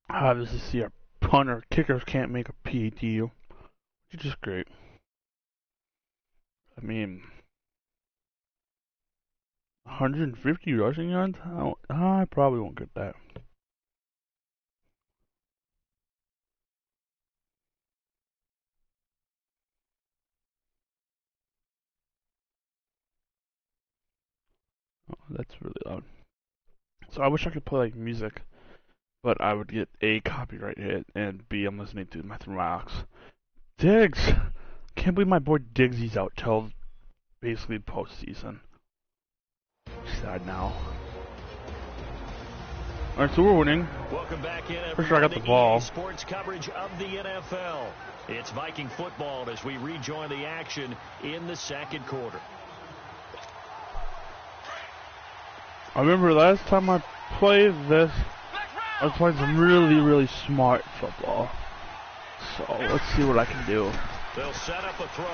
Obviously, see our punter, kickers can't make a PAT, which is great. I mean, 150 rushing yards? I probably won't get that. Oh, that's really loud. So I wish I could play like music, but I would get A, copyright hit, and B, I'm listening to my rocks. Diggs! Can't believe my boy Diggsy's out till basically postseason. Sad now. Alright, so we're winning. Welcome back in. For sure I got the ball. Sports coverage of the NFL. It's Viking football as we rejoin the action in the second quarter. I remember last time I played this, I was playing some really smart football. So let's see what I can do. They'll set up a throw.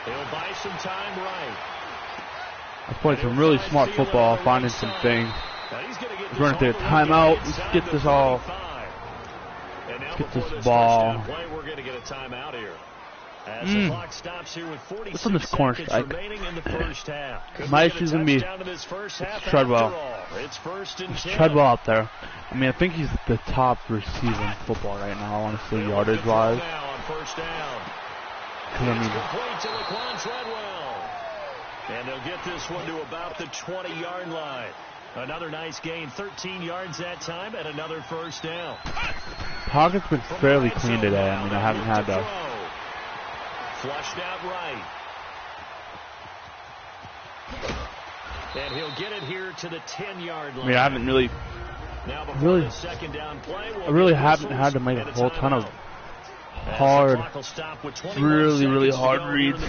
He'll buy some time right. I was playing some really smart football, finding some things. We're going to take a timeout. Let's get this all. Let's get this ball. We're going to get a timeout here. What's on this corner strike? My issue's going to be Treadwell. It's Treadwell out there. I mean, I think he's the top receiver in football right now, honestly, yardage-wise. And they'll get this one to about the 20-yard line. Another nice gain, 13 yards that time, and another first down. Pocket's been fairly clean today. I mean, I haven't had that. Flushed out right. And he'll get it here to the 10-yard line. I mean, I haven't really haven't had to make a whole ton of really hard reads.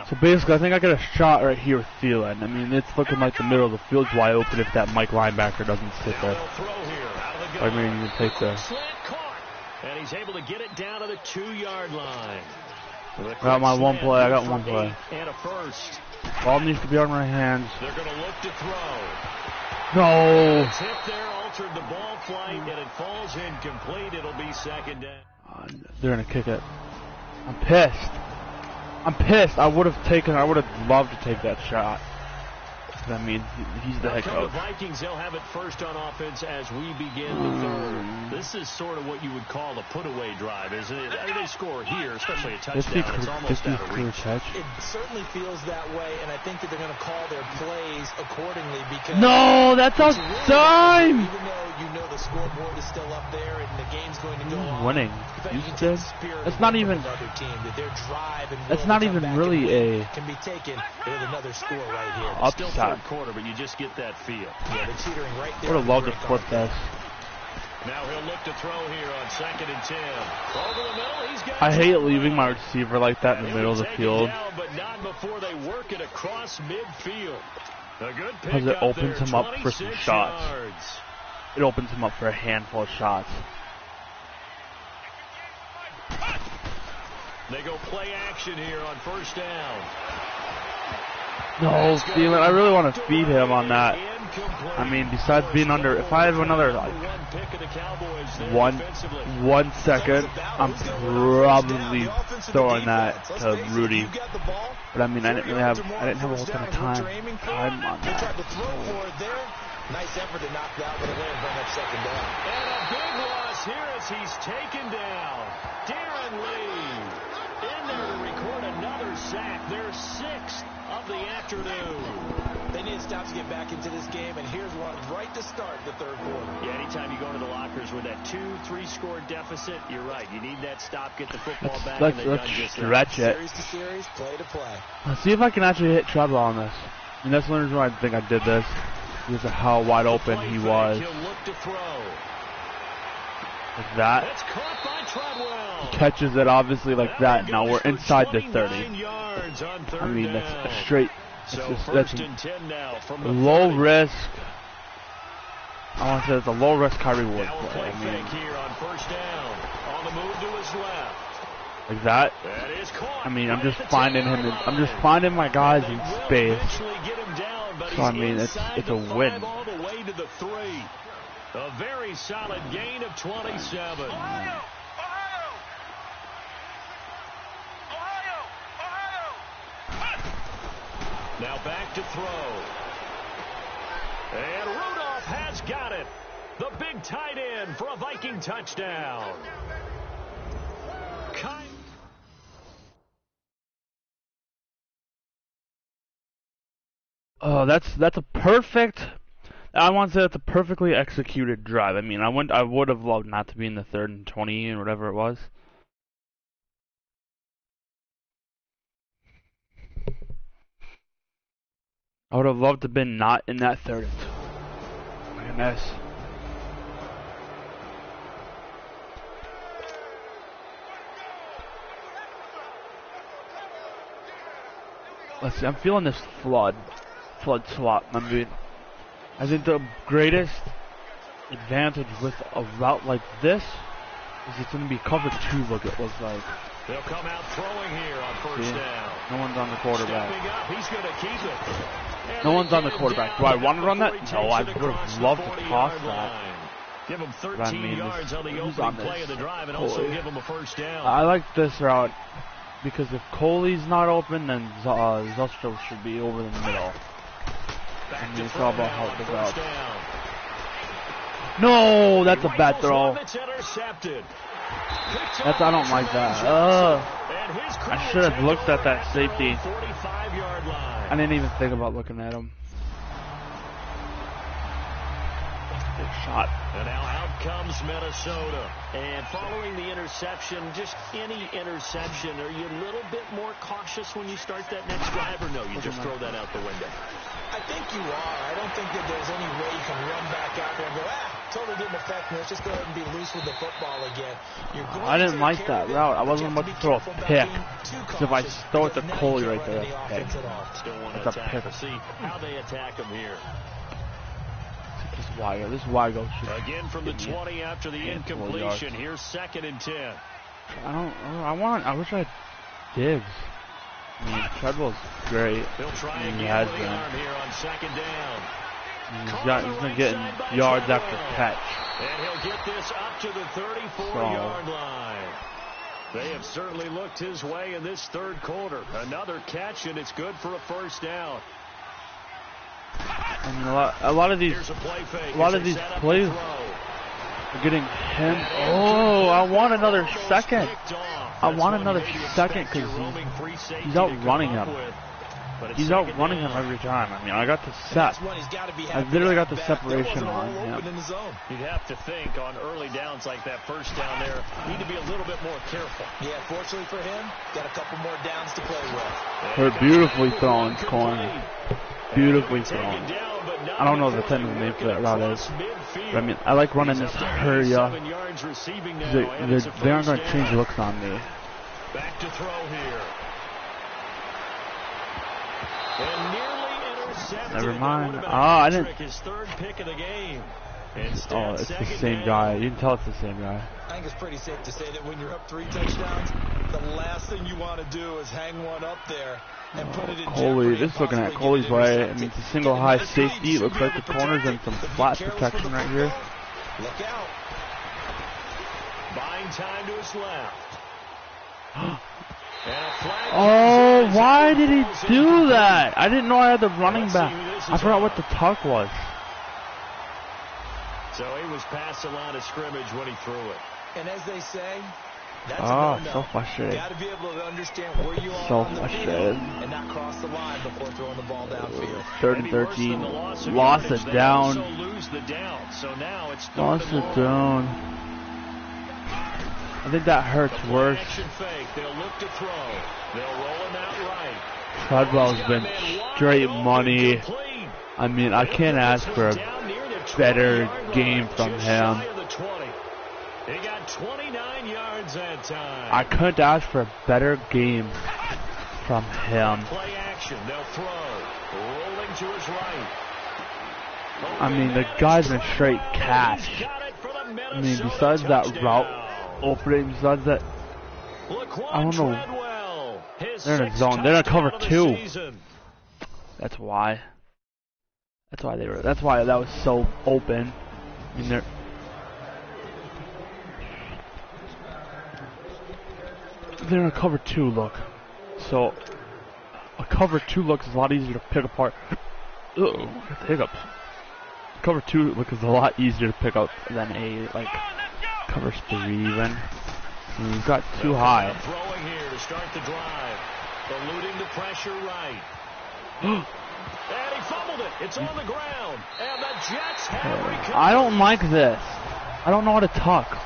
So basically, I think I got a shot right here with Thielen. I mean, it's looking like the middle of the field's wide open if that Mike linebacker doesn't sit there. I mean, you take the. And he's able to get it down to the 2-yard line. I got my one play. I got one play. And a first. Ball needs to be on my hands. They're going to look to throw. No. Tip there altered the ball flight, and it falls incomplete. It'll be second down. They're going to kick it. I'm pissed. I would have loved to take that shot. I mean, he's the head coach. The Vikings, they'll have it first on offense as we begin the third. This is sort of what you would call a put-away drive, isn't it? They score here, especially a touchdown. It's almost out of reach. It certainly feels that way, and I think that they're going to call their plays accordingly because... No, that's outside! Even though you know the scoreboard is still up there and the game's going to go on. Winning. Houston. That's not even... That's not even really a... Can be taken with another score right here. Upside. Quarter, but you just get that feel. Yeah, they're teetering right there. Would have loved to flip that. Now he'll look to throw here on 2nd and 10. Over the middle, he's got I hate leaving my receiver like that in the middle of the field. Down, but not before they work it across midfield. Because it opens him up for some shots. It opens him up for a handful of shots. They go play action here on first down. No, Steven, I really want to feed him on that. I mean, besides being under, if I have another like 1 second, I'm probably throwing that to Rudy. But I mean, I didn't have a whole ton of time on that. Nice effort to knock that one away and bring up second down. And a big loss here as he's taken down. Darren Lee in there to record another sack. Their 6th of the afternoon. They need to stop to get back into this game, and here's one right to start the third quarter. Yeah, anytime you go into the lockers with that 2-3 score deficit, you're right. You need that stop, get the football back. Let's stretch it. Series to series, play to play. Let's see if I can actually hit Treadwell on this. And that's one reason why I think I did this. Because of how wide open he was. Like that. He catches it obviously like that. Now we're inside the 30. I mean, that's a straight. That's a low risk. I want to say it's a low risk, high reward play. I mean, like that. I mean, I'm just finding him. I'm just finding my guys in space. So I mean, it's a win. A very solid gain of 27. Now back to throw. And Rudolph has got it. The big tight end for a Viking touchdown. Oh, that's a perfect. I want to say that's a perfectly executed drive. I mean, I would have loved not to be in the 3rd and 20 or whatever it was. I would have loved to have been not in that 3rd. What a mess. Let's see, I'm feeling this flood swap. I mean, I think the greatest advantage with a route like this is it's going to be cover 2, look, it looks like. They'll come out throwing here on first down. No one's on the quarterback. Up, he's going to keep it. No one's on the quarterback. Do I want to run that? No, I would have loved to toss that. Give him 13 yards on the opening play of the drive and also give him a first down. I like this route because if Coley's not open, then Zostro should be over the middle. I mean, it's all about how the route. No, that's a bad throw. I don't like that. I should have looked at that safety. I didn't even think about looking at him. Good shot. And now out comes Minnesota. And following the interception, just any interception, are you a little bit more cautious when you start that next drive, or no, you just throw that out the window? I think you are. I don't think that there's any way you can run back out there and go, totally didn't affect me. Let's just go ahead and be loose with the football again. I didn't like that route. I wasn't about to throw a pick. Because if I throw it to Coley right there, that's a pick. See how they attack him here. This Wygo should again from the 20 after the incompletion. Here's 2nd and 10. I wish I had Diggs. I mean, Treadwell's great. He'll try again. He has been here on 2nd down. He's been getting yards after catch. And he'll get this up to the 34-yard line. They have certainly looked his way in this 3rd quarter. Another catch, and it's good for a first down. I mean, a lot of these plays are getting him. Oh, I want another second. I want another second because he's outrunning him. He's outrunning him every time. I mean, I got the set. I literally got the separation on him. You'd have to think on early downs like that first down there, need to be a little bit more careful. Yeah, fortunately for him, got a couple more downs to play with. Her beautifully thrown corner. Beautifully thrown. I don't know the technical name for that route is. But I mean, I like running this to hurry up. They aren't going to change looks on me. Back to throw here. And nearly intercepted. Never mind. I didn't. His 3rd pick of the game. Oh, it's the same guy. You can tell it's the same guy. I think it's pretty safe to say that when you're up 3 touchdowns, the last thing you want to do is hang one up there and put it in Coley, this is looking at Coley's way. I mean, it's a single high safety. It looks like the corners and some flat protection right here. Look out. Buying time to his left. Oh, why did he do that? I didn't know I had the running back. I forgot what the tuck was. So he was past the line of scrimmage when he threw it. And as they say, that's so frustrated. You got to be able to understand where you are on the field and not cross the line before throwing the ball downfield. 3rd and 13. Lost it down. Lost it down. I think that hurts worse. Treadwell's been straight money. I mean, I can't ask for a better game from him. He got 29 yards that time. I couldn't ask for a better game from him. Play action. They'll throw. Rolling to his right. I mean, the guy's been straight cash. I mean, besides that route opening, besides that, I don't know. They're in a zone. They're in a cover 2. That's why. That's why that was so open. I mean, they're in a cover 2 look. So, a cover 2 look is a lot easier to pick apart. Uh-oh, I got the hiccups. Cover 2 look is a lot easier to pick up than a, like, cover 3 even. And you've got too high. Throwing here to start the drive. Eluding the pressure right. And he fumbled it. It's on the ground. And the Jets have recovered. I don't like this. I don't know how to tuck.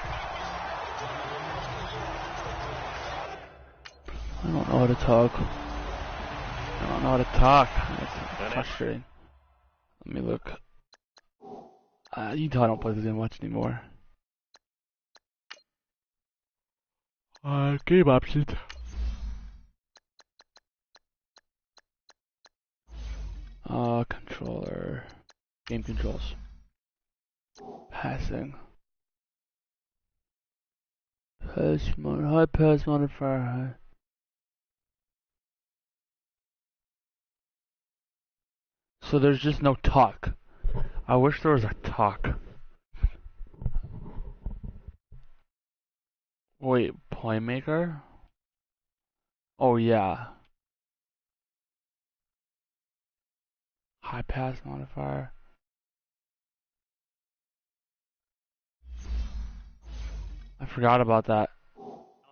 I don't know how to tuck. I don't know how to talk. It's frustrating. Let me look. You know I don't play this game much anymore. Game options. Controller. Game controls. Passing. High pass modifier. High. So there's just no tuck. I wish there was a tuck. Wait, playmaker? Oh yeah. High pass modifier. I forgot about that.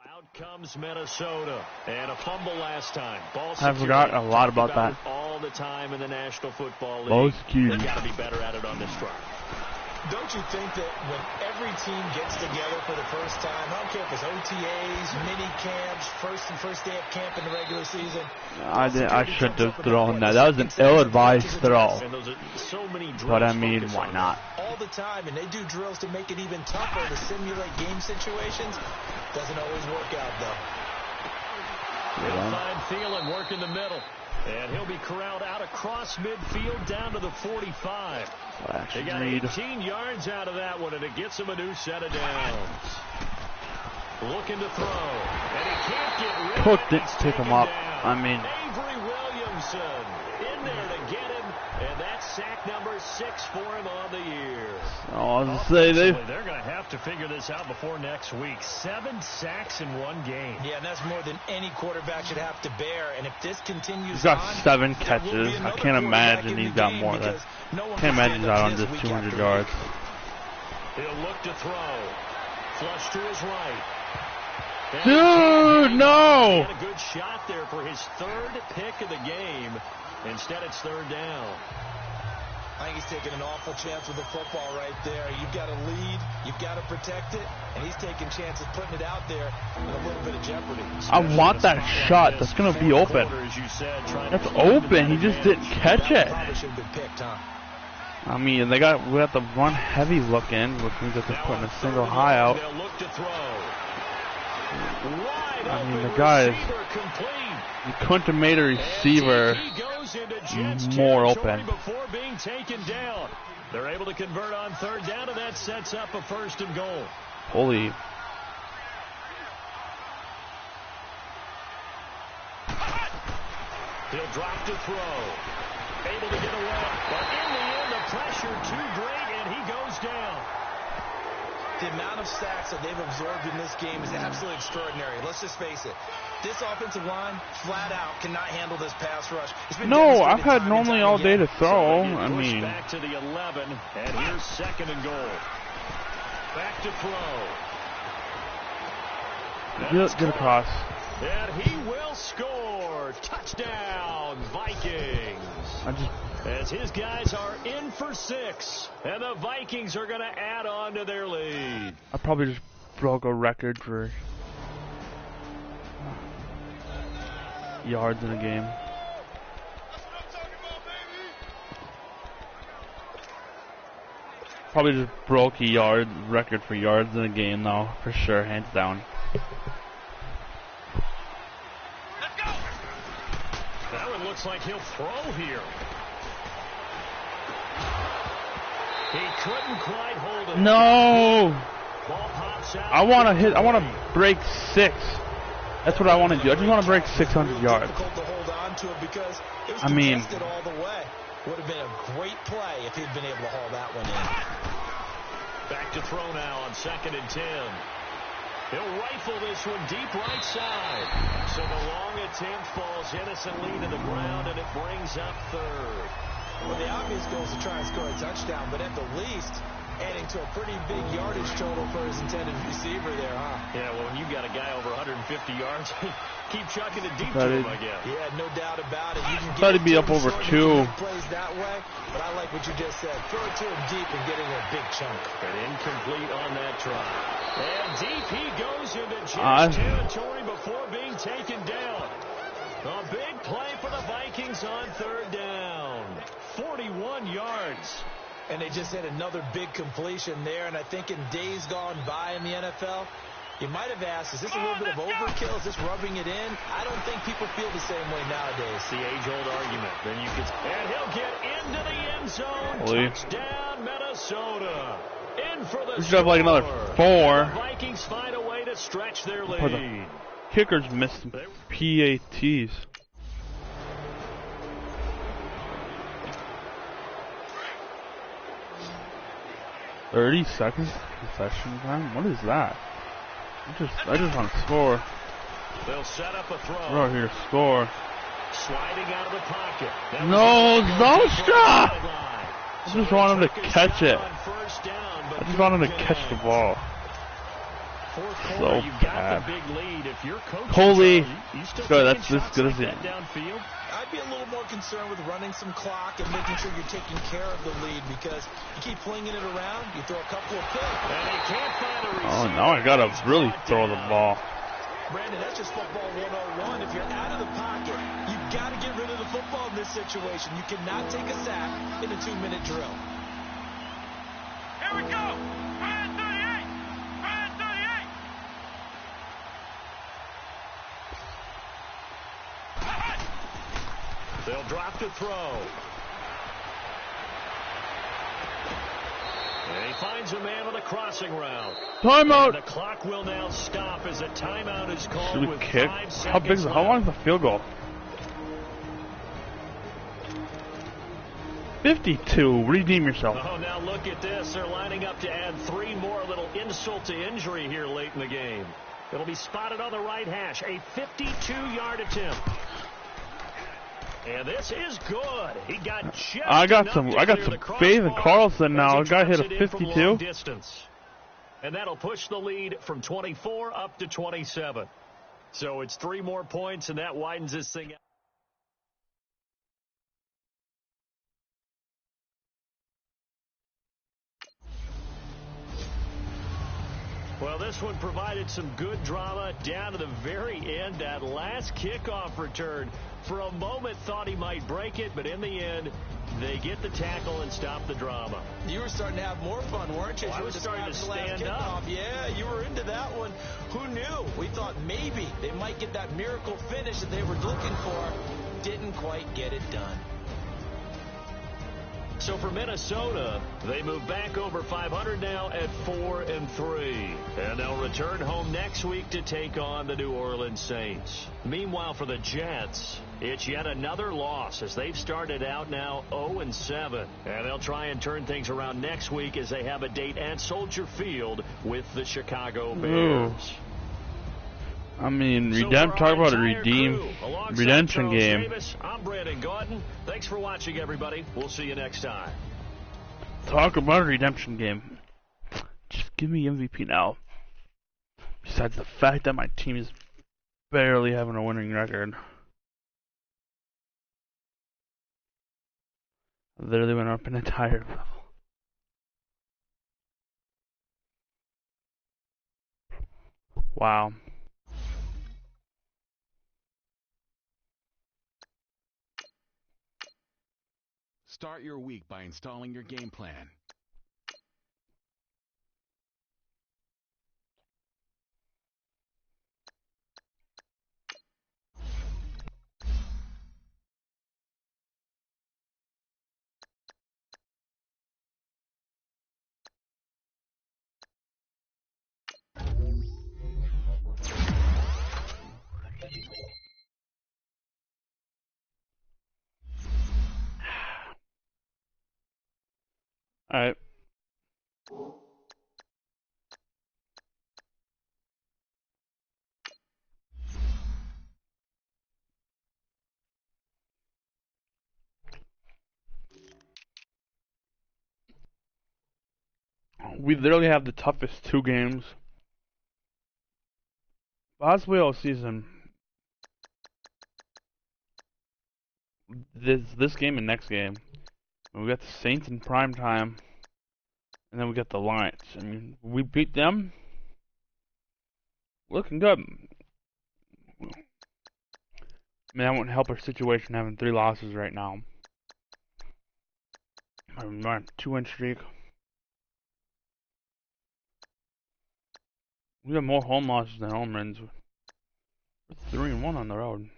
Out comes Minnesota, and a fumble last time. Ball I forgot a lot about that. All the time in the National Football League. Ball security. They've got to be better at it on this drive. Don't you think that when every team gets together for the first time, I don't care if it's OTAs, mini camps, first day of camp in the regular season. I shouldn't have thrown that. That was an ill-advised throw. And those are so many drills. But I mean, why not? All the time, and they do drills to make it even tougher to simulate game situations. Doesn't always work out, though. He'll find Thielen work in the middle. And he'll be corralled out across midfield down to the 45. They got 18 yards out of that one, and it gets him a new set of downs. Looking to throw. And he can't get rid of it. Cook didn't pick him up. I mean, Avery Williamson in there to get him. And that's sack number 6 for him on the year. I was going to say they're going to have to figure this out before next week. 7 sacks in one game. Yeah, and that's more than any quarterback should have to bear. And if this continues, he's got 7 catches. I can't imagine he's got more than that. Can't imagine he's out on this 200 yards. He'll look to throw. Flush to his right. Dude, no! He had a good shot there for his 3rd pick of the game. Instead, it's 3rd down. I think he's taking an awful chance with the football right there. You've got to lead, you've got to protect it, and he's taking chances putting it out there in a little bit of jeopardy. I want that shot. That's going to be open. That's open. He just didn't catch it. I mean, we got the run heavy look in, which means that they're putting a single high out. I mean, the guy you couldn't have made a receiver more open. Before being taken down. They're able to convert on 3rd down, and that sets up a 1st and goal. Holy. He'll drop to throw. Able to get away. But in the end, the pressure too great, and he goes down. The amount of sacks that they've absorbed in this game is absolutely extraordinary. Let's just face it. This offensive line, flat out, cannot handle this pass rush. No, I've had normally all day to throw. So I mean, back to the 11, and here's 2nd and goal. Back to throw. Get across. And he will score. Touchdown, Vikings. As his guys are in for 6, and the Vikings are going to add on to their lead. I probably just broke a record for yards in a game. Probably just broke a record for yards in a game now, for sure, hands down. That one looks like he'll throw here. He couldn't quite hold it. No! Ball pops out. I want to break 6. That's what I want to do. I just want to break 600 yards. I mean, all the way. Would have been a great play if he'd been able to haul that one in. Back to throw now on 2nd and 10. He'll rifle this one deep right side. So the long attempt falls innocently to the ground, and it brings up 3rd. Well, the obvious goal is to try and score a touchdown, but at the least, adding to a pretty big yardage total for his intended receiver there, huh? Yeah, well, when you've got a guy over 150 yards, keep chucking it deep to him, I guess. Yeah, no doubt about it. You can thought he'd be up over 2. Plays that way, but I like what you just said. Throw it to him deep and get in a big chunk. And incomplete on that try. And deep he goes into Jets territory before being taken down. A big play for the Vikings on 3rd down. 41 yards. And they just had another big completion there. And I think in days gone by in the NFL, you might have asked, is this a little bit of overkill? Is this rubbing it in? I don't think people feel the same way nowadays. The age-old argument. Then you could, and he'll get into the end zone. Touchdown, Minnesota. In for the score. Like another 4. The Vikings find a way to stretch their lead. The kickers missed PATs. 30 seconds possession time? What is that? I just want to score. They'll set up a throw. We're out here to score. Sliding out of the pocket. No, Zostra! I just want him to catch it. I just want him to catch the ball. So bad. Holy. Good, that's as good as it. I'd be a little more concerned with running some clock and making sure you're taking care of the lead, because you keep flinging it around, you throw a couple of picks. And he can't find a receiver. Oh, now I gotta really throw the ball. Brandon, that's just football 101. If you're out of the pocket, you've got to get rid of the football in this situation. You cannot take a sack in a 2-minute drill. Here we go. Brand 38. Brand 38. They'll drop to throw. And he finds a man on the crossing route. Timeout. And the clock will now stop as a timeout is called. Should we with kick? 5 seconds How big is it? How long is the field goal? 52. Redeem yourself. Oh, now look at this. They're lining up to add 3 more. Little insult to injury here late in the game. It'll be spotted on the right hash. A 52-yard attempt. And this is good. He got just I got some faith in Carlson now. A guy hit a 52. And that'll push the lead from 24 up to 27. So it's 3 more points, and that widens this thing out. Well, this one provided some good drama down to the very end. That last kickoff return, for a moment thought he might break it, but in the end, they get the tackle and stop the drama. You were starting to have more fun, weren't you? Well, I was starting to stand up. Yeah, you were into that one. Who knew? We thought maybe they might get that miracle finish that they were looking for. Didn't quite get it done. So for Minnesota, they move back over 500 now at 4-3. And they'll return home next week to take on the New Orleans Saints. Meanwhile, for the Jets, it's yet another loss as they've started out now 0-7. And they'll try and turn things around next week as they have a date at Soldier Field with the Chicago Bears. Ooh. I mean, talk about a redemption game. Davis, I'm Brandon Gordon. Thanks for watching, everybody. We'll see you next time. Talk about a redemption game. Just give me MVP now. Besides the fact that my team is barely having a winning record. I literally went up an entire level. Wow. Start your week by installing your game plan. Alright. We literally have the toughest 2 games possibly all season. This game and next game. And we got the Saints in prime time, and then we got the Lions. I mean, we beat them. Looking good. I mean, that wouldn't help our situation having 3 losses right now. I'm on a 2-win streak. We have more home losses than home wins. We're 3-1 on the road.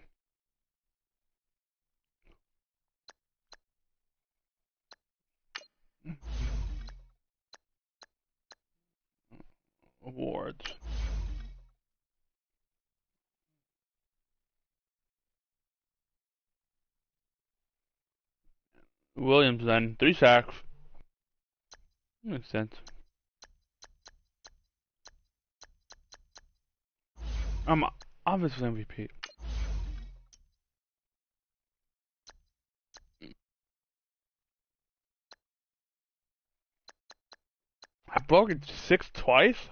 Awards. Williams then 3 sacks. Makes sense. I'm obviously MVP. I broke it 6 twice?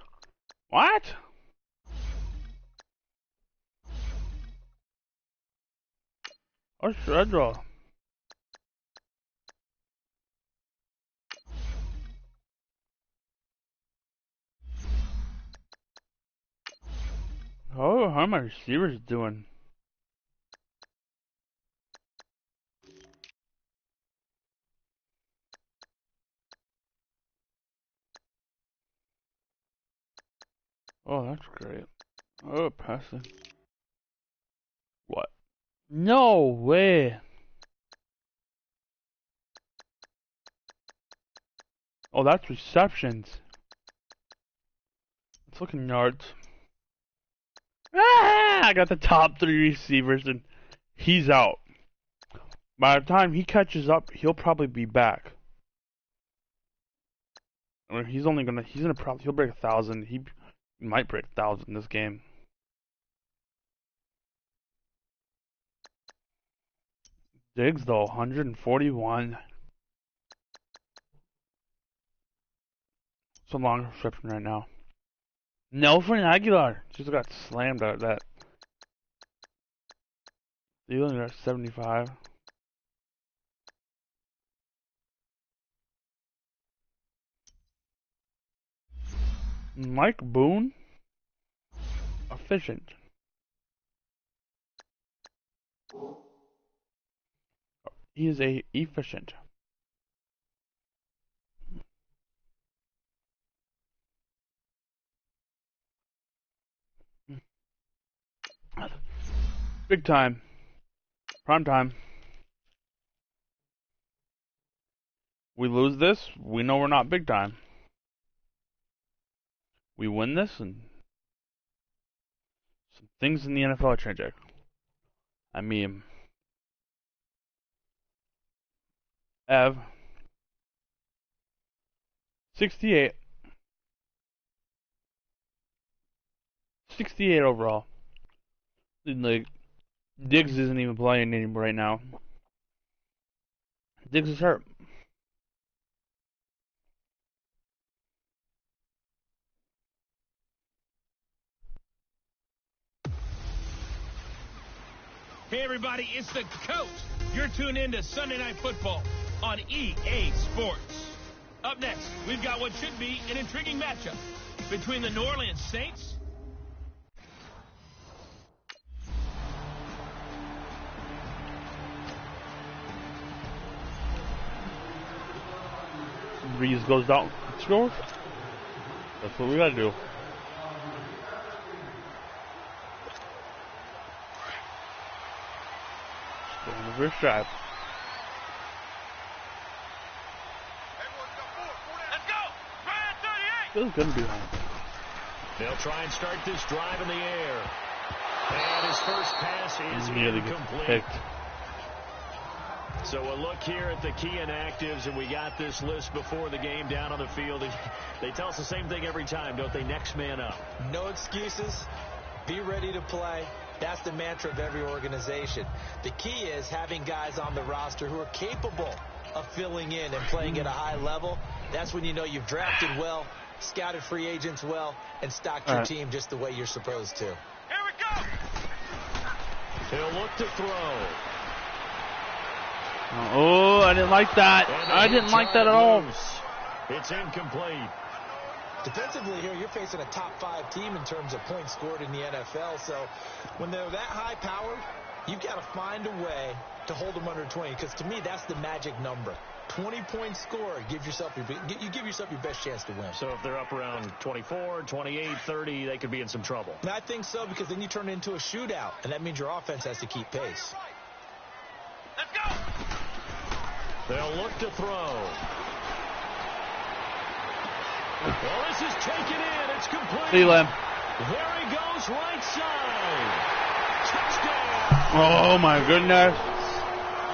What? Or should I draw? Oh, how are my receivers doing? Oh, that's great. Oh, passing. What? No way. Oh, that's receptions. It's looking yards. Ah, I got the top 3 receivers and he's out. By the time he catches up, he'll probably be back. I mean, he'll break 1,000. He might break 1,000 this game. Diggs though, 141. It's a long reception right now. Nelson Aguilar just got slammed out of that. Thielen got 75. Mike Boone, efficient. He is efficient. Big time. Prime time. We lose this, we know we're not big time. We win this, and some things in the NFL are changing. I mean, Ev, 68. 68 overall. Like, Diggs isn't even playing anymore right now. Diggs is hurt. Hey everybody, it's the coach. You're tuned in to Sunday Night Football on EA Sports. Up next, we've got what should be an intriguing matchup between the New Orleans Saints Breeze goes down, scores. That's what we gotta do. Go on the first drive. Let's go! Feels good to be home. They'll try and start this drive in the air. And his first pass is Nearly gets incomplete. picked. So we'll look here at the key inactives, and we got this list before the game down on the field. They tell us the same thing every time, don't they? Next man up. No excuses. Be ready to play. That's the mantra of every organization. The key is having guys on the roster who are capable of filling in and playing at a high level. That's when you know you've drafted well, scouted free agents well, and stocked your team just the way you're supposed to. Here we go. He'll look to throw. Oh, I didn't like that. I didn't like that at all. It's incomplete. Defensively here, you're facing a top 5 team in terms of points scored in the NFL. So when they're that high powered, you've got to find a way to hold them under 20. Because to me, that's the magic number. 20 points scored, you give yourself your best chance to win. So if they're up around 24, 28, 30, they could be in some trouble. And I think so, because then you turn it into a shootout, and that means your offense has to keep pace. Let's go. They'll look to throw. Well, this is taken in. It's complete. Thielen. There he goes, right side. Touchdown. Oh, my goodness.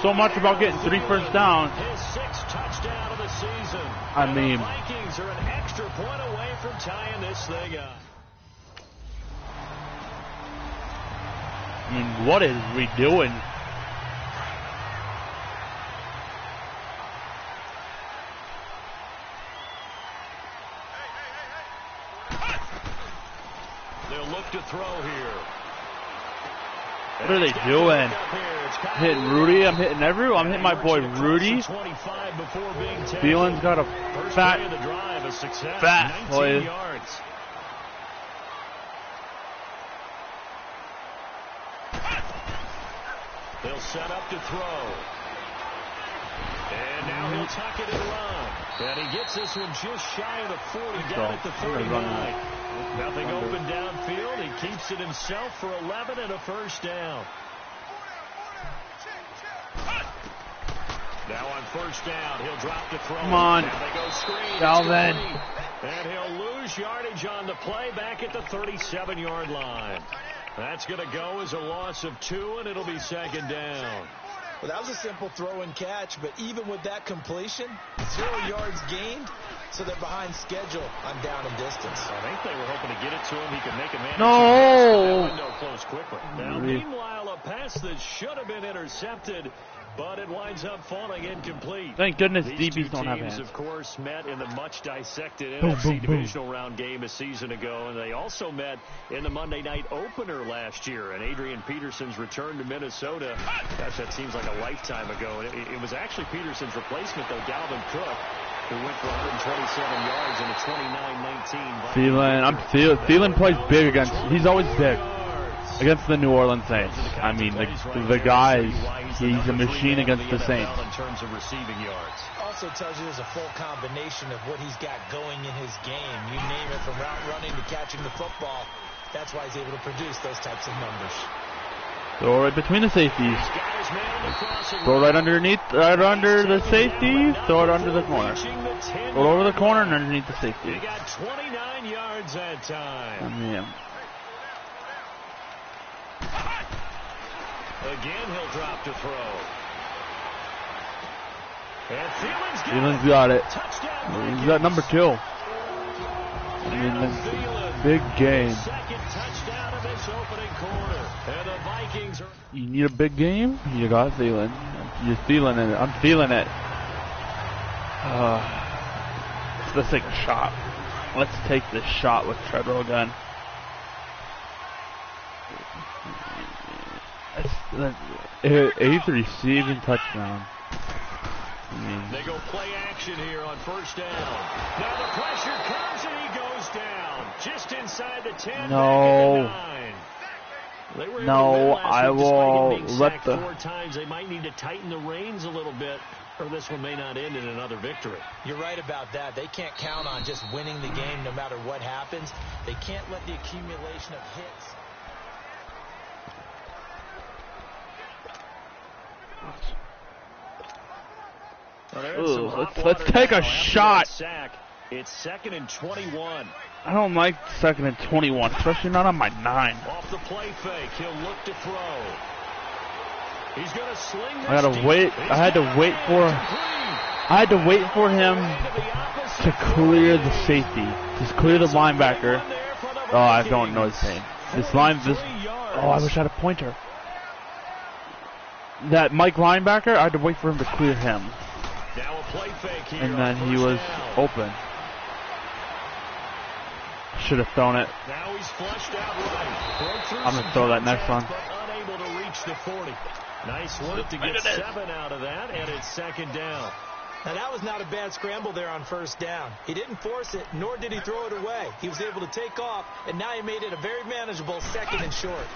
So much about getting 3 first downs. His 6th touchdown of the season. I mean, the Vikings are an extra point away from tying this thing up. I mean, what is we doing? They'll look to throw here. What are they doing? Hitting Rudy. I'm hitting everyone. I'm hitting my boy Rudy. Thielen's got a fat play. They'll set up to throw. And now he'll tuck it and run. And he gets this one just shy of the 40, down at the 39. Nothing open downfield. He keeps it himself for 11 and a first down. Now on first down, he'll drop to throw. Come on, and they go screen. Dalvin. And he'll lose yardage on the play back at the 37-yard line. That's going to go as a loss of 2, and it'll be second down. Well, that was a simple throw and catch, but even with that completion, 0 yards gained, so they're behind schedule on down and distance. I think they were hoping to get it to him. He could make a man. No! Window close quickly. Now, meanwhile, a pass that should have been intercepted, but it winds up falling incomplete. Thank goodness These DBs don't have teams, hands. of course, met in the much-dissected Boom, NFC boom, boom. divisional round game a season ago, and they also met in the Monday night opener last year. And Adrian Peterson's return to Minnesota, gosh, that seems like a lifetime ago. And it was actually Peterson's replacement, though, Dalvin Cook, who went for 127 yards in a 29-19. Thielen plays big against. He's always big against the New Orleans Saints. I mean, the guys. He's a machine against the Saints. In terms of receiving yards. Also tells you there's a full combination of what he's got going in his game. You name it, from route running to catching the football. That's why he's able to produce those types of numbers. Throw right between the safeties. Throw right underneath, right under the safety. Throw it under the corner. Throw it over the corner and underneath the safety. He got 29 yards that time. I mean, again, he'll drop to throw. And Thielen's got it. He's got number 2. I mean, big game. Second touchdown of this opening quarter. And the Vikings are... You need a big game? You got Thielen. You're feeling it. I'm feeling it. Let's take a shot. Let's take this shot with Treadwell again. Eighth receiving touchdown. They go play action here on first down. Now the pressure comes and he goes down. Just inside the 10. No. No, I will let the... 4 times. They might need to tighten the reins a little bit, or this one may not end in another victory. You're right about that. They can't count on just winning the game no matter what happens. They can't let the accumulation of hits... Let's take a shot. It's 2nd and 21. I don't like 2nd and 21, especially not on my 9. Off the play fake, he'll look to throw. He's going to sling this. I gotta wait. I had to wait for him to clear the safety, just clear the linebacker. Oh, I don't know his name. Oh, I wish I had a pointer. That Mike linebacker, I had to wait for him to clear him. Now a play fake here. And then he was open. Should have thrown it. Now he's flushed out right. I'm gonna throw that next one. But unable to reach the 40. Nice work to get 7 out of that, and it's second down. Now that was not a bad scramble there on first down. He didn't force it, nor did he throw it away. He was able to take off, and now he made it a very manageable 2nd and short.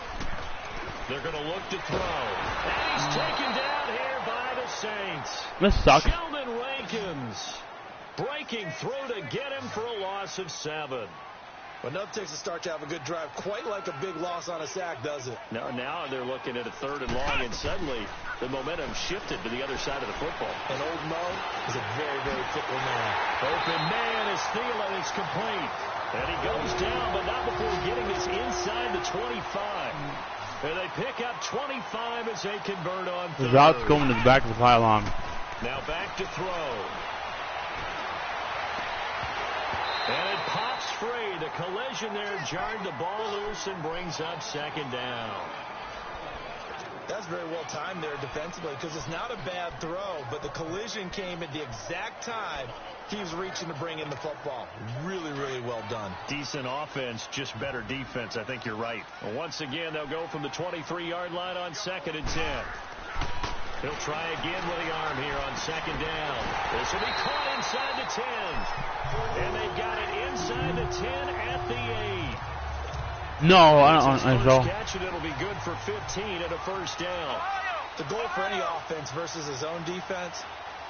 They're going to look to throw. And he's taken down here by the Saints. This sucks. Sheldon Rankins breaking through to get him for a loss of 7. But enough takes a start to have a good drive, quite like a big loss on a sack, does it? Now they're looking at a 3rd and long, and suddenly the momentum shifted to the other side of the football. And old Mo is a very, very fickle man. Open man is Thielen. It's complete. And he goes down, but not before getting this inside the 25. And they pick up 25 as they convert on 3rd. The route's going to the back of the pylon. Now back to throw. And it pops free. The collision there jarred the ball loose and brings up 2nd down. That's very well timed there defensively because it's not a bad throw, but the collision came at the exact time he was reaching to bring in the football. Really, really well done. Decent offense, just better defense. I think you're right. Well, once again, they'll go from the 23-yard line on 2nd and 10. He'll try again with the arm here on 2nd down. This will be caught inside the 10. And they've got it inside the 10 at the 8. No, I don't. Catch it, it'll be good for 15 and a 1st down. The goal for any offense versus his own defense,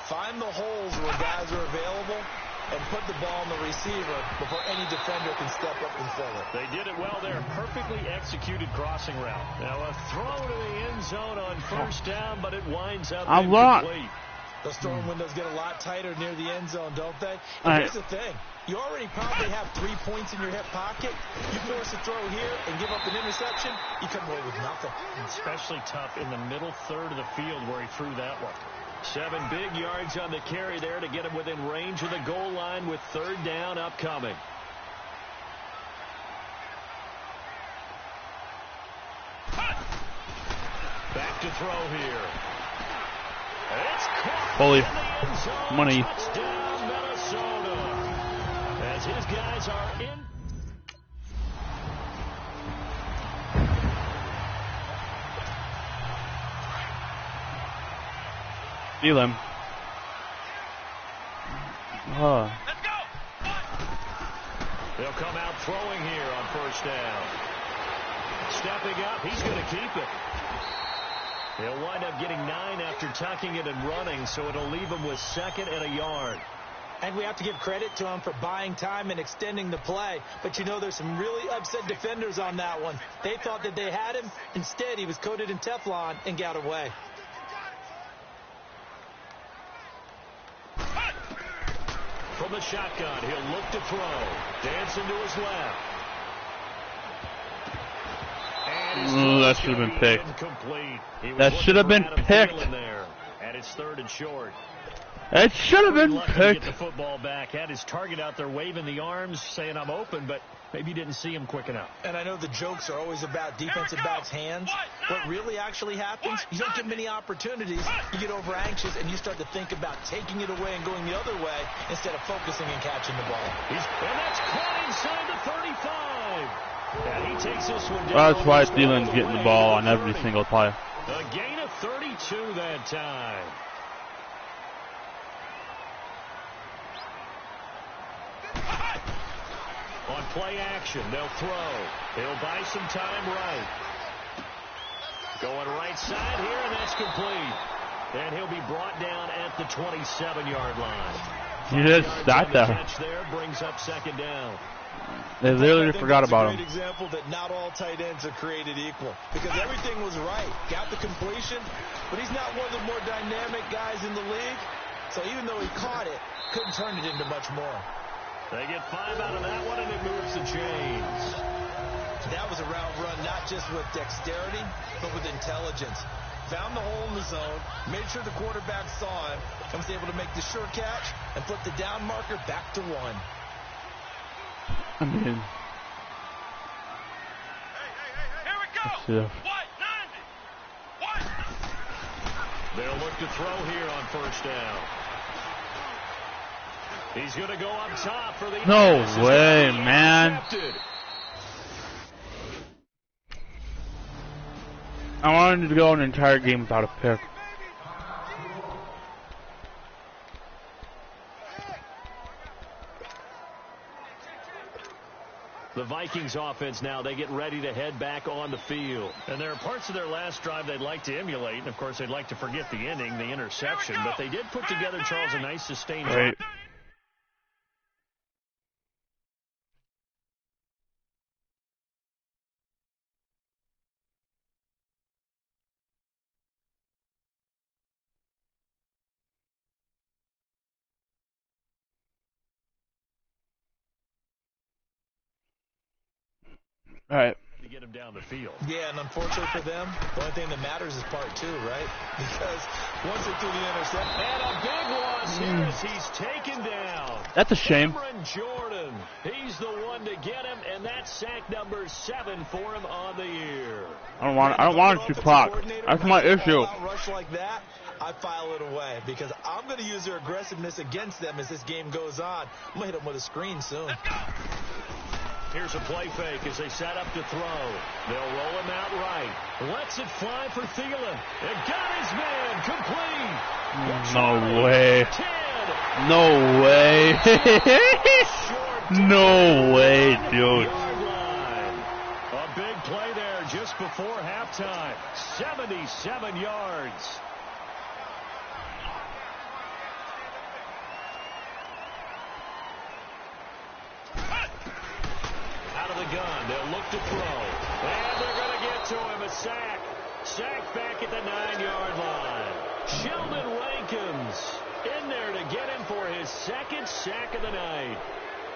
find the holes where guys are available and put the ball on the receiver before any defender can step up and fill it. They did it well there. Perfectly executed crossing route. Now a throw to the end zone on 1st down, but it winds up incomplete. Those throwing windows get a lot tighter near the end zone, don't they? And here's the thing. You already probably have 3 points in your hip pocket. You force a throw here and give up an interception, you come away with nothing. Especially tough in the middle 3rd of the field where he threw that one. 7 big yards on the carry there to get him within range of the goal line with 3rd down upcoming. Back to throw here. It's caught. Holy money. Touchdown, Minnesota. As his guys are in. Feel him. Let's go. They'll come out throwing here on 1st down. Stepping up, he's going to keep it. He'll wind up getting 9 after tucking it and running, so it'll leave him with 2nd and a yard. And we have to give credit to him for buying time and extending the play. But, you know, there's some really upset defenders on that one. They thought that they had him. Instead, he was coated in Teflon and got away. From the shotgun, he'll look to throw. Dancing to his left. That should have been picked. That should have been picked. And it's 3rd and short. It should have been picked. Get the football back. Had his target out there waving the arms, saying I'm open, but maybe didn't see him quick enough. And I know the jokes are always about defensive backs' hands. What really actually happens, you don't get many opportunities. You get over anxious, and you start to think about taking it away and going the other way instead of focusing and catching the ball. And that's caught inside the 35. And he takes this one down. That's why Thielen's getting the ball on every single play. A gain of 32 that time. On play action, they'll throw. He'll buy some time right. Going right side here, and that's complete. And he'll be brought down at the 27-yard line. You just sat there. Catch there brings up 2nd down. They literally forgot about him. It's a great example that not all tight ends are created equal. Because everything was right. Got the completion, but he's not one of the more dynamic guys in the league. So even though he caught it, couldn't turn it into much more. They get 5 out of that one, and it moves the chains. That was a route run, not just with dexterity, but with intelligence. Found the hole in the zone, made sure the quarterback saw him, and was able to make the sure catch and flip the down marker back to 1. I mean, Here we go. What? 90. What? They'll look to throw here on 1st down. He's going to go up top for the... No way, man. Accepted. I wanted to go an entire game without a pick. The Vikings offense now, they get ready to head back on the field. And there are parts of their last drive they'd like to emulate. And, of course, they'd like to forget the ending, the interception. But they did put together, Charles, a nice sustained drive. All right. To get him down the field. Yeah, and unfortunately for them, the only thing that matters is part two, right? Because once they threw the interception. And a big loss here as he's taken down. That's a shame. Cameron Jordan, he's the one to get him, and that's sack number 7 for him on the year. I don't want it to clock. That's my issue. Rush like that, I file it away because I'm going to use their aggressiveness against them as this game goes on. I'm going to hit them with a screen soon. Here's a play fake as they set up to throw. They'll roll him out right. Lets it fly for Thielen. And got his man complete. No way. 10. No way. No way, dude. A big play there just before halftime. 77 yards. Gun. They'll look to throw. And they're going to get to him. A sack. Sack back at the 9-yard line. Sheldon Rankins in there to get him for his second sack of the night.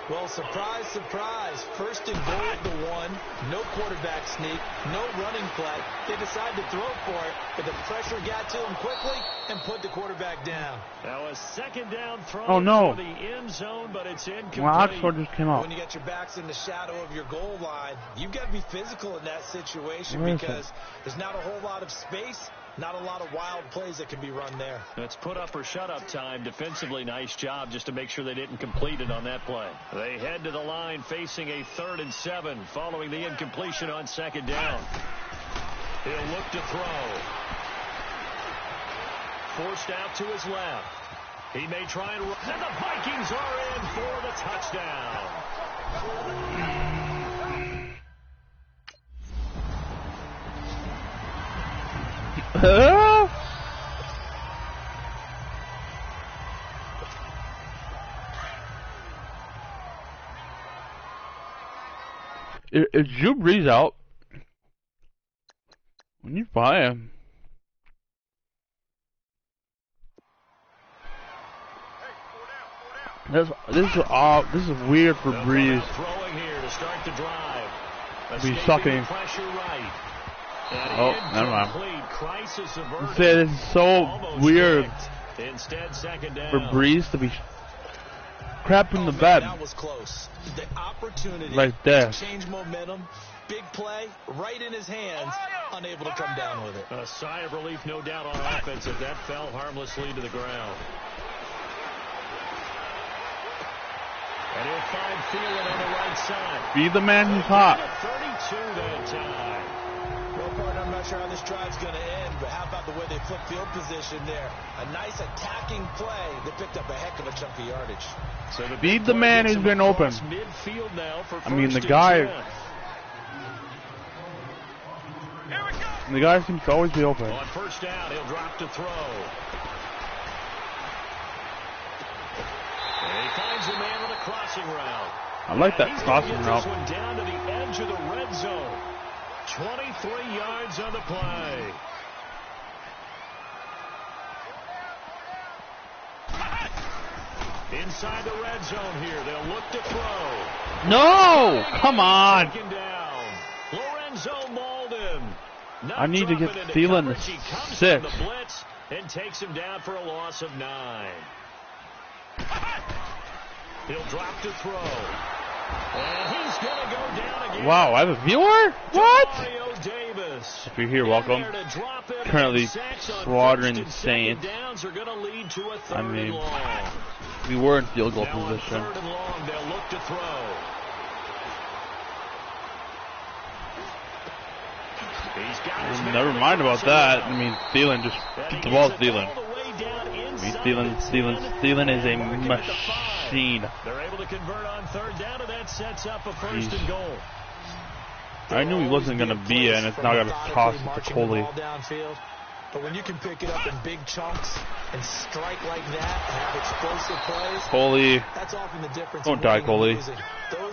Well, surprise, surprise. First and goal at the 1. No quarterback sneak. No running play. They decide to throw for it, but the pressure got to him quickly and put the quarterback down. That was second down throw for the end zone, but it's incomplete. Well, Oxford just came out. When you got your backs in the shadow of your goal line, you've got to be physical in that situation because there's not a whole lot of space. Not a lot of wild plays that can be run there. That's put up or shut up time. Defensively, nice job just to make sure they didn't complete it on that play. They head to the line facing a 3rd and 7 following the incompletion on second down. He'll look to throw. Forced out to his left. He may try and run. And the Vikings are in for the touchdown. Is Drew Brees out? When you buy him. This is weird for Brees. Throwing here to start the drive. He's sucking. Pressure right. Oh, never mind. Crisis averted. This is so weird Instead, second down. for Brees to be crapping the bed. That was close. The opportunity Right there. to change momentum. Big play right in his hands. Unable to come down with it. A sigh of relief, no doubt, on offense as that fell harmlessly to the ground. And he'll find Thielen on the right side. Be the man who's hot. 32 that time. Well, partner, I'm not sure how this drive's going to end, but how about the way they flip field position there? A nice attacking play that picked up a heck of a chunk of yardage. So the Be the man who's been open. Midfield now for I mean, the first guy. and 10. The guy seems to always be open. On first down, he'll drop to throw. And he finds a man on a crossing route. I like that He's crossing gonna get route. this one down to the edge of the red zone. 23 yards on the play. Inside the red zone here. They'll look to throw. No! Come on! Taken down. Lorenzo Malden. I need to get dropping into Thielen coverage. He comes to 6. from the blitz and takes him down for a loss of 9. He'll drop to throw. And he's going to go down again. Wow, I have a viewer? What? Mario Davis. this. If you're here, welcome. Currently slaughtering the Saints. I mean, we were in field goal position. Third and long, they'll look to throw. Never mind about that. I mean, Thielen just get the ball to Thielen. Thielen is a machine. They're able to convert on third down, and that sets up a first and goal. I knew he wasn't going to be in, and it's not going to toss it to Coley. But when you can pick it up in big chunks and strike like that and have explosive plays, Coley, that's often the difference. Don't die, Coley.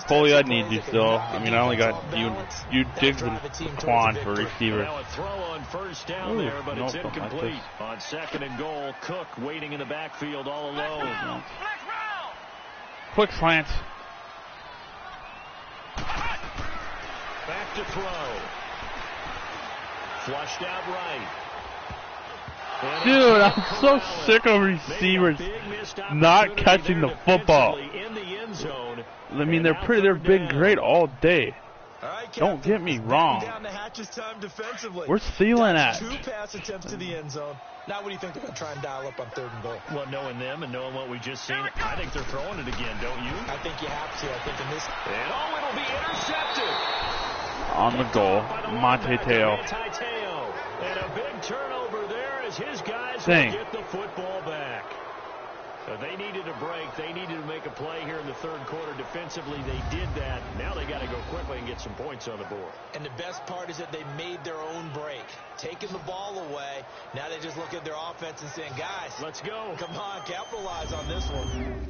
Coley, I need you still. I mean, I only got you Diggs and Quan for receiver. Now a throw on first down there, but it's incomplete. On second and goal, Cook waiting in the backfield all alone. Quick slants. Back to throw. Flushed out right. Dude, I'm so sick of receivers not catching the football. I mean, they're been great all day. Don't get me wrong. Where's Thielen at? 2 pass attempts to the end zone. Now what do you think they're going to try and dial up on third and goal? Well, knowing them and knowing what we just seen, I think they're throwing it again, don't you? I think you have to. I think in this... And it'll be intercepted. On the goal, Monte Teo. And a big turnover there as his guys get the football back. So they needed a break. They needed to make a play here in the third quarter. Defensively, they did that. Now they got to go quickly and get some points on the board. And the best part is that they made their own break. Taking the ball away. Now they just look at their offense and saying, guys, let's go. Come on, capitalize on this one.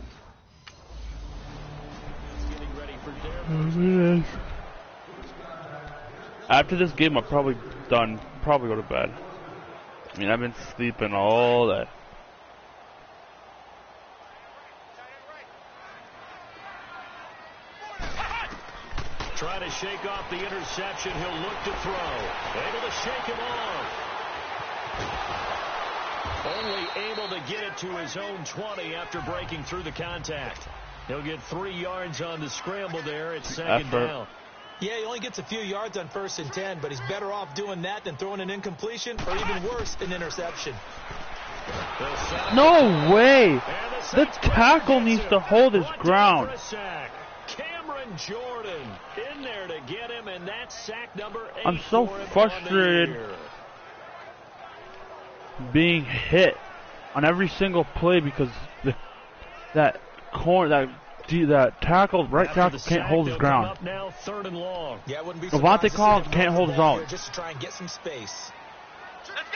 Getting ready for their After this game, I'm probably done. Probably go to bed. I mean, I've been sleeping all day. Trying to shake off the interception. He'll look to throw. Able to shake him off. Only able to get it to his own 20 after breaking through the contact. He'll get 3 yards on the scramble there. It's second down. Yeah, he only gets a few yards on 1st and 10, but he's better off doing that than throwing an incompletion or even worse, an interception. No way! The tackle needs to hold his ground. Cameron Jordan in there to get him, and that's sack number 8. I'm so frustrated being hit on every single play because that tackle, right tackle, can't hold his ground. Now, third and long. Devontae Collins can't hold his own. Just to try and get some space.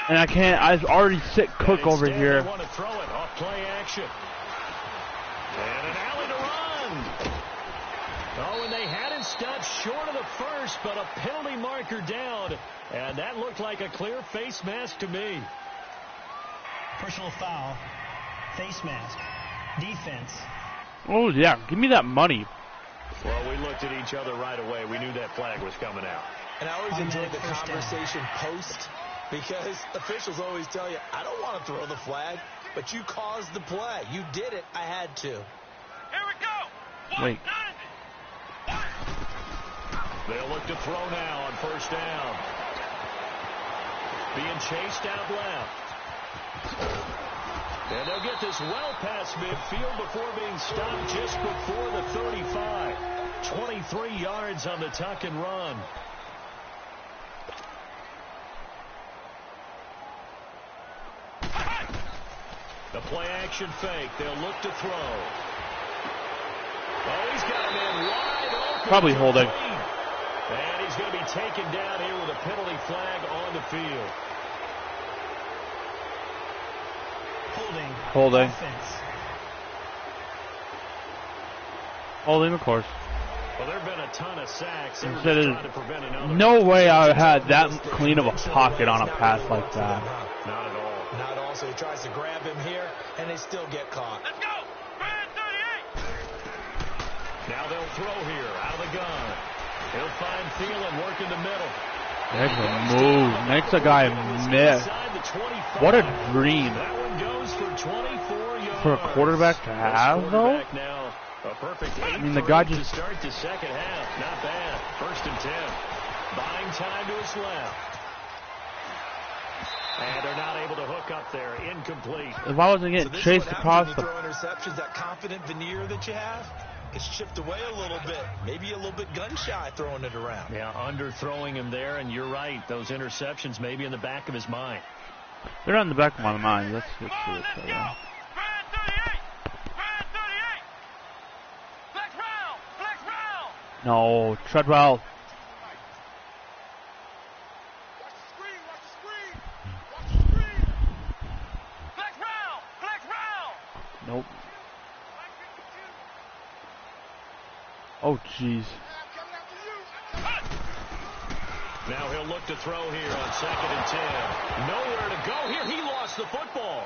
And I can't. I already sit Cook over here. Want to throw it off play action. And an alley to run. Oh, and they had it stopped short of the first, but a penalty marker down. And that looked like a clear face mask to me. Personal foul. Face mask. Defense. Oh, yeah. Give me that money. Well, we looked at each other right away. We knew that flag was coming out. And I always enjoy the conversation post because officials always tell you, I don't want to throw the flag, but you caused the play. You did it. I had to. Here we go. Wait. They'll look to throw now on first down. Being chased out left. And they'll get this well past midfield before being stopped just before the 35. 23 yards on the tuck and run. The play action fake. They'll look to throw. Oh, he's got a man wide open. Probably holding. And he's going to be taken down here with a penalty flag on the field. Holding. Holding, of course. Well, there have been a ton of sacks. They were trying to prevent another. No way I had that clean of a pocket on a pass like that. Not at all. Not at all. So he tries to grab him here, and they still get caught. Let's go. 38. Now they'll throw here out of the gun. He'll find Thielen working the middle. There's a move. Makes a guy miss. What a dream. That one goes for 24 yards. For a quarterback to have, though? Now, a perfect 8 I mean, the guy just to start the second half. Not bad. 1st and 10. Buying time to his left. And they're not able to hook up there. Incomplete. If I wasn't getting chased across the... throw interceptions, that confident veneer that you have gets chipped away a little bit. Maybe a little bit gun-shy throwing it around. Yeah, underthrowing him there, and you're right. Those interceptions maybe in the back of his mind. They're not in the back of my mind. That's true. No, Treadwell. Nope. Oh, jeez. Now he'll look to throw here on 2nd and 10. Nowhere to go here. He lost the football.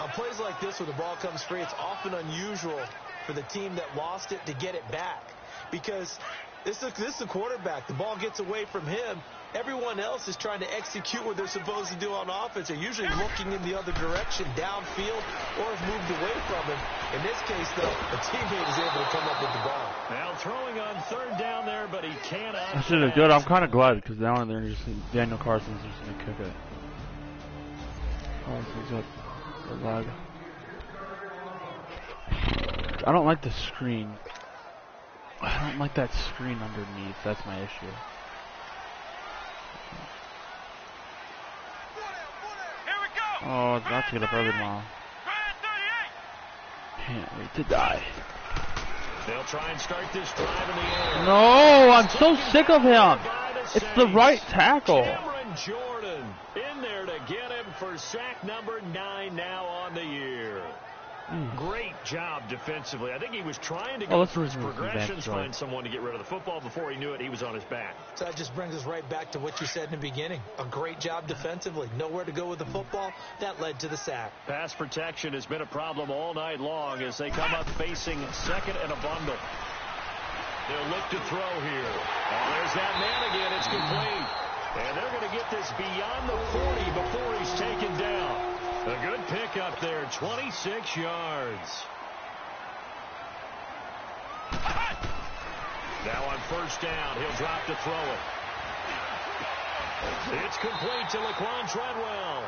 On plays like this where the ball comes free, it's often unusual for the team that lost it to get it back. Because this is the quarterback. The ball gets away from him. Everyone else is trying to execute what they're supposed to do on offense. They're usually looking in the other direction, downfield, or have moved away from him. In this case, though, a teammate is able to come up with the ball. Now throwing on 3rd down there, but he cannot. This is good. I'm kind of glad because now they're just Daniel Carson's just going to kick it. Carson's up. The lag. I don't like the screen. I don't like that screen underneath. That's my issue. Oh, it's about to get up early tomorrow. Can't wait to die. They'll try and start this drive in the air. No, I'm so sick of him. It's the right tackle. Cameron Jordan in there to get him for sack number 9 now on the year. Great job defensively. I think he was trying to go through his progressions, find someone to get rid of the football. Before he knew it, he was on his back. So that just brings us right back to what you said in the beginning. A great job defensively. Nowhere to go with the football. That led to the sack. Pass protection has been a problem all night long as they come up facing 2nd and a bundle. They'll look to throw here. Oh, there's that man again. It's complete. And they're going to get this beyond the 40 before he's taken down. A good pickup there, 26 yards. Now on 1st down, he'll drop to throw it. It's complete to Laquan Treadwell.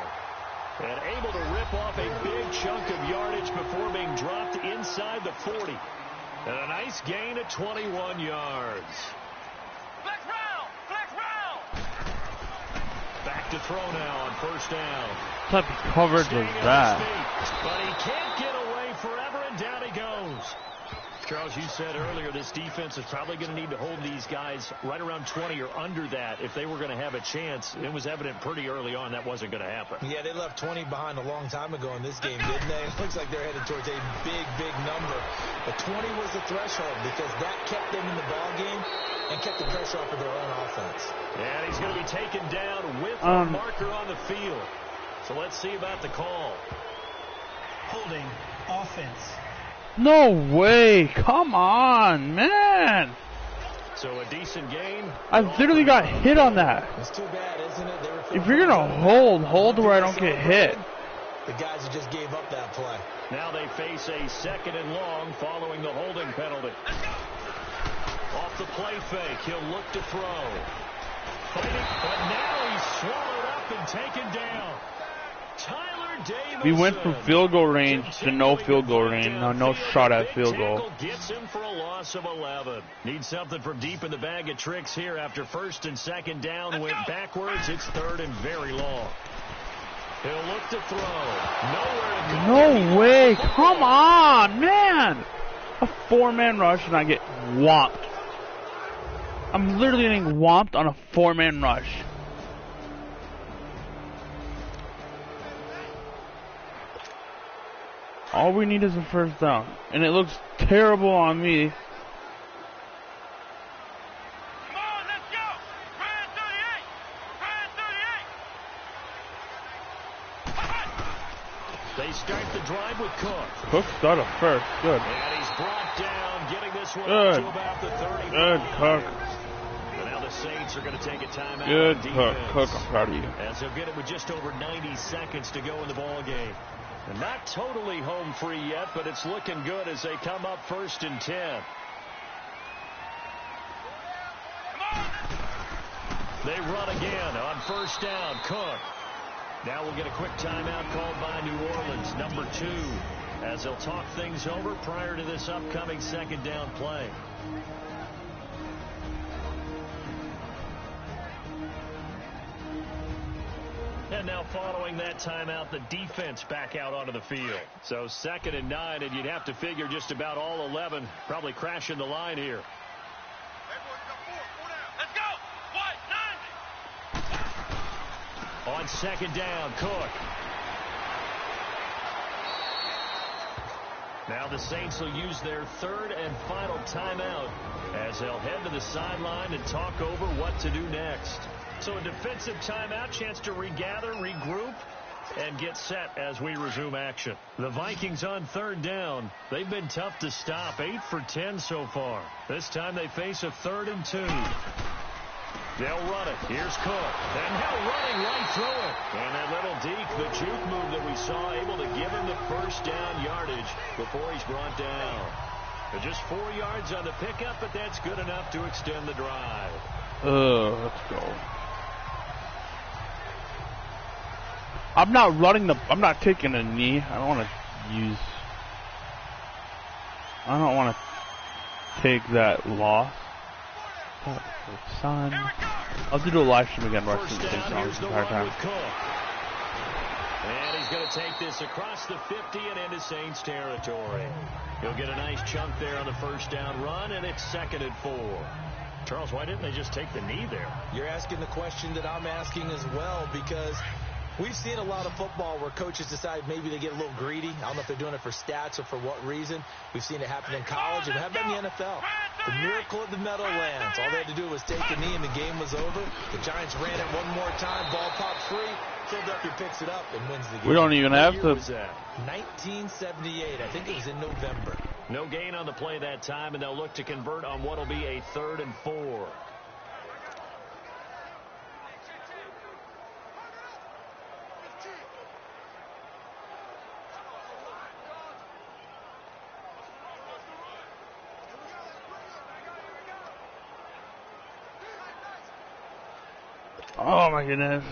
And able to rip off a big chunk of yardage before being dropped inside the 40. And a nice gain of 21 yards. Back to throw now on 1st down. What type of coverage was that? But he can't get away forever, and down he goes. Charles, you said earlier this defense is probably going to need to hold these guys right around 20 or under that if they were going to have a chance. It was evident pretty early on that wasn't going to happen. Yeah, they left 20 behind a long time ago in this game, didn't they? It looks like they're headed towards a big, big number. But 20 was the threshold because that kept them in the ball game and kept the pressure off of their own offense. And he's going to be taken down with a marker on the field. So let's see about the call. Holding offense. No way! Come on, man! So a decent game. I literally got hit on that. It's too bad, isn't it? If you're gonna hold where I don't get hit. The guys who just gave up that play. Now they face a 2nd and long following the holding penalty. Off the play fake, he'll look to throw. Fighting, but now he's swallowed up and taken down. Tyler Davis. We went from field goal range to no field goal range. No shot at field goal. Gets him for a loss of 11. Need something from deep in the bag of tricks here after 1st and 2nd down. Went backwards. It's 3rd and very long. He'll look to throw. Nowhere to go. No way. Come on, man. A 4-man rush and I get whomped. I'm literally getting whomped on a 4-man rush. All we need is a 1st down. And it looks terrible on me. Come on, let's go! Brand 38! They start the drive with Cook. Cook started 1st. Good. And he's brought down, getting this one Good. to about the 30. Good, Cook. And now the Saints are going to take a timeout. Good, Cook. Cook, I'm proud of you. As they'll get it with just over 90 seconds to go in the ball game. And not totally home free yet, but it's looking good as they come up 1st and 10. They run again on 1st down. Cook. Now we'll get a quick timeout called by New Orleans, number 2, as they'll talk things over prior to this upcoming second down play. And now following that timeout, the defense back out onto the field. So 2nd and 9, and you'd have to figure just about all 11 probably crashing the line here. Let's go. 90. On 2nd down, Cook. Now the Saints will use their 3rd and final timeout as they'll head to the sideline and talk over what to do next. So a defensive timeout, chance to regather, regroup, and get set as we resume action. The Vikings on 3rd down. They've been tough to stop, 8 for 10 so far. This time they face a 3rd and 2. They'll run it. Here's Cook. And now running right through it. And that little deke, the juke move that we saw, able to give him the first down yardage before he's brought down. But just 4 yards on the pickup, but that's good enough to extend the drive. Let's go. I'm not running the. I'm not taking a knee. I don't want to take that loss. Son. I'll do a live stream again where I see the same songs the entire time. And he's going to take this across the 50 and into Saints territory. He'll get a nice chunk there on the first down run, and it's 2nd and 4. Charles, why didn't they just take the knee there? You're asking the question that I'm asking as well, because we've seen a lot of football where coaches decide maybe they get a little greedy. I don't know if they're doing it for stats or for what reason. We've seen it happen in college and happen in the NFL. The miracle of the Meadowlands. All they had to do was take a knee and the game was over. The Giants ran it one more time. Ball popped free. Philadelphia picks it up and wins the game. We don't even have to. 1978. I think it was in November. No gain on the play that time, and they'll look to convert on what will be a 3rd and 4. Oh my goodness.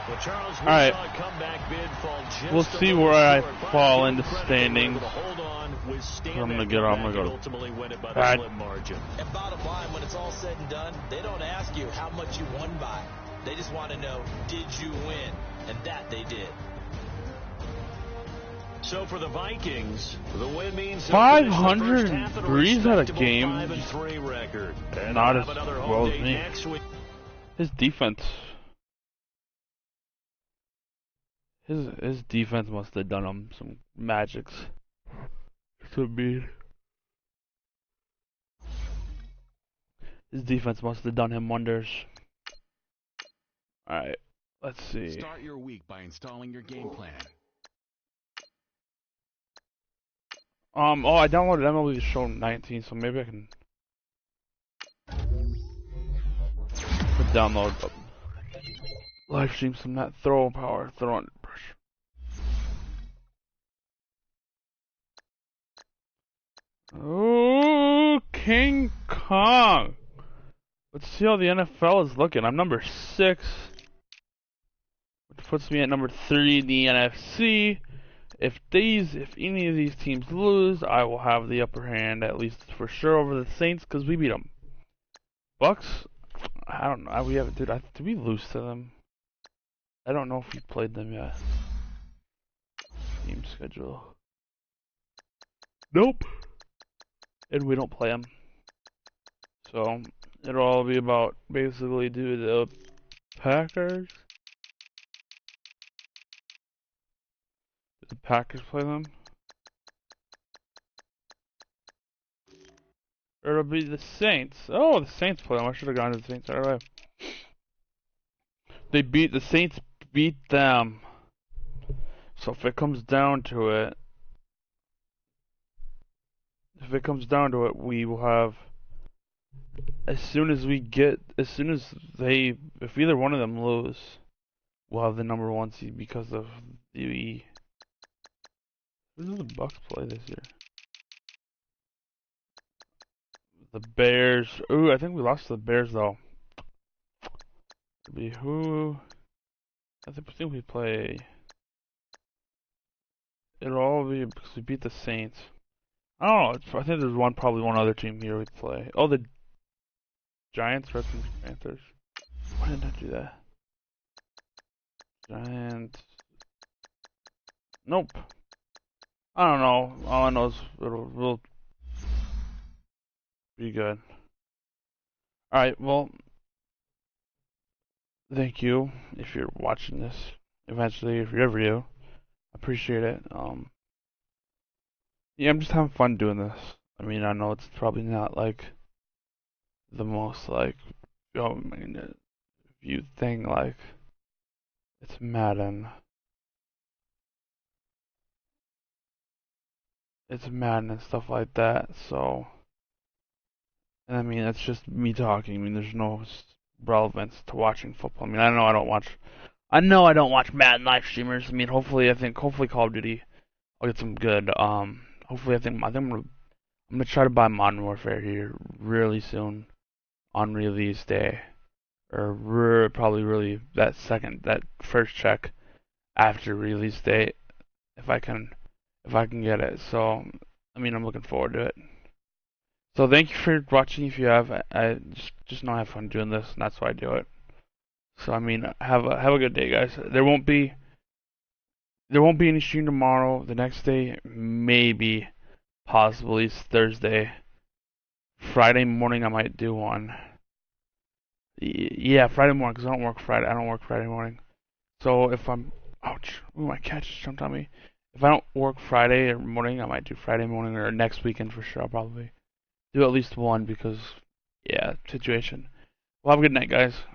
Well, Charles, we right. saw a comeback bid fall just We'll see where I fall in the standings. I'm going to get on. I'm going to go ultimately win it by Bad. the slip margin. And bottom line, when it's all said and done, they don't ask you how much you won by. They just want to know, did you win? And that they did. So for the Vikings, the win means 500 Breeze had a game. 5-3 record. And Not as another well home as day me. next week. His defense. His defense must have done him some magics. So mean. His defense must have done him wonders. Alright, let's see. Start your week by installing your game plan. Oh, I downloaded MLB The Show 19, so maybe I can download live stream some that throw power, throw under pressure. Oh, King Kong. Let's see how the NFL is looking. I'm number 6, which puts me at number 3 in the NFC. If any of these teams lose, I will have the upper hand, at least for sure, over the Saints, because we beat them. Bucks, I don't know. We haven't, dude. Did we lose to them? I don't know if we played them yet. Team schedule. Nope. And we don't play them. So it'll all be about basically do the Packers. The Packers play them? Or it'll be the Saints. Oh, the Saints play them. I should have gone to the Saints right away. The Saints beat them. So if it comes down to it, we will have, if either one of them lose, we'll have the number 1 seed because of the. Who did the Bucks play this year? The Bears. Ooh, I think we lost to the Bears though. It'll be who? I think we play. It'll all be because we beat the Saints. I don't know. I think there's probably one other team here we'd play. Oh, the Giants, Redskins, Panthers. Why didn't I do that? Giants. Nope. I don't know. All I know is we'll be good. Alright, well, thank you if you're watching this. Eventually, if you ever do. I appreciate it. Yeah, I'm just having fun doing this. I mean, I know it's probably not like the most like viewed thing, like it's Madden. It's Madden and stuff like that, so and I mean it's just me talking. I mean there's no relevance to watching football. I mean I know I don't watch Madden live streamers. I mean hopefully Call of Duty I'll get some good hopefully I'm gonna try to buy Modern Warfare here really soon on release day. Or probably really that first check after release date if I can get it. So I mean I'm looking forward to it. So thank you for watching. If you have, I just know I have fun doing this, and that's why I do it. So I mean have a good day, guys. There won't be any stream tomorrow. The next day maybe possibly it's Thursday. Friday morning I might do one. Yeah, Friday morning because I don't work Friday morning. So if I'm, ouch, ooh, my cat just jumped on me. If I don't work Friday morning, I might do Friday morning or next weekend for sure. I'll probably do at least one because, yeah, situation. Well, have a good night, guys.